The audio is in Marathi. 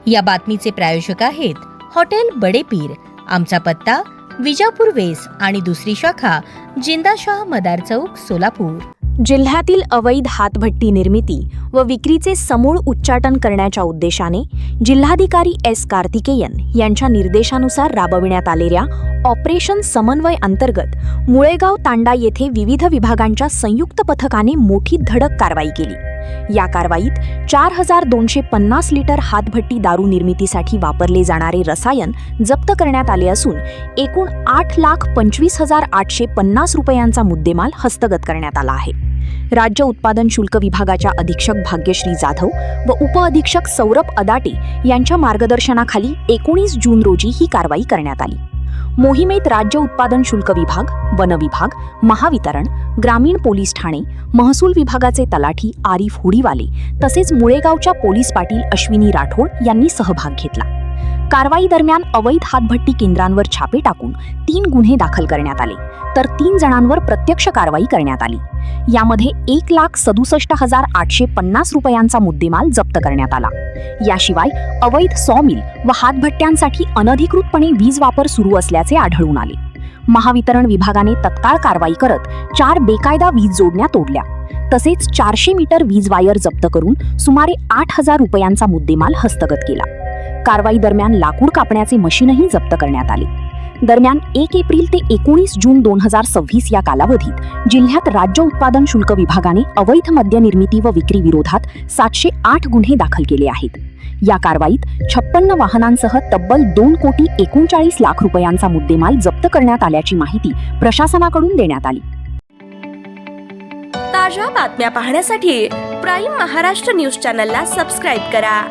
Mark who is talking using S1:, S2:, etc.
S1: या बातमीचे प्रायोजक आहेत हॉटेल बडे पीर। आमचा पत्ता विजापूर वेस आणि दुसरी शाखा जिंदाशाह मदार चौक, सोलापूर।
S2: जिल्ह्यातील अवैध हातभट्टी निर्मिती व विक्रीचे समूळ उच्चाटन करण्याच्या उद्देशाने जिल्हाधिकारी एस कार्तिकेयन यांच्या निर्देशानुसार राबविण्यात आलेल्या ऑपरेशन समन्वय अंतर्गत मुळेगाव तांडा येथे विविध विभागांच्या संयुक्त पथकाने मोठी धडक कारवाई केली। या कारवाईत 4250 लिटर हातभट्टी दारू निर्मितीसाठी वापरले जाणारे रसायन जप्त करण्यात आले असून एकूण 8,25,850 रुपयांचा मुद्देमाल हस्तगत करण्यात आला आहे। राज्य उत्पादन शुल्क विभागाच्या अधीक्षक भाग्यश्री जाधव व उपअधीक्षक सौरभ अदाटे यांच्या मार्गदर्शनाखाली 19 जून रोजी ही कारवाई करण्यात आली। मोहिमेत राज्य उत्पादन शुल्क विभाग, वन विभाग, महावितरण, ग्रामीण पोलीस ठाणे, महसूल विभागाचे तलाठी आरिफ हुडीवाले तसेच मुळेगावच्या पोलीस पाटील अश्विनी राठोड यांनी सहभाग घेतला। कारवाई दरम्यान अवैध हातभट्टी केंद्रांवर छापे टाकून 3 गुन्हे दाखल करण्यात आले, तर 3 जणांवर प्रत्यक्ष कारवाई करण्यात आली। यामध्ये 1,67,850 रुपयांचा मुद्देमाल जप्त करण्यात आला। याशिवाय अवैध सॉमिल व हातभट्ट्यांसाठी अनधिकृतपणे वीज वापर सुरू असल्याचे आढळून आले। महावितरण विभागाने तत्काळ कारवाई करत 4 बेकायदा वीज जोडण्या तोडल्या, तसेच 400 मीटर वीज वायर जप्त करून सुमारे 8,000 रुपयांचा मुद्देमाल हस्तगत केला। कारवाई दरम्यान लाकूड कापण्याचे मशीनही जप्त करण्यात आले। दरम्यान 1 एप्रिल ते 19 जून 2026 या कालावधीत जिल्ह्यात राज्य उत्पादन शुल्क विभागाने अवैध मद्य निर्मिती व विक्री विरोधात 708 गुन्हे दाखल केले आहेत। या कारवाईत 56 वाहनांसह तब्बल 2,39,00,000 रुपयांचा मुद्देमाल जप्त करण्यात आल्याची माहिती प्रशासनाकडून देण्यात आली।
S3: ताज्या बातम्या पाहण्यासाठी प्राईम महाराष्ट्र न्यूज चॅनलला सबस्क्राईब करा।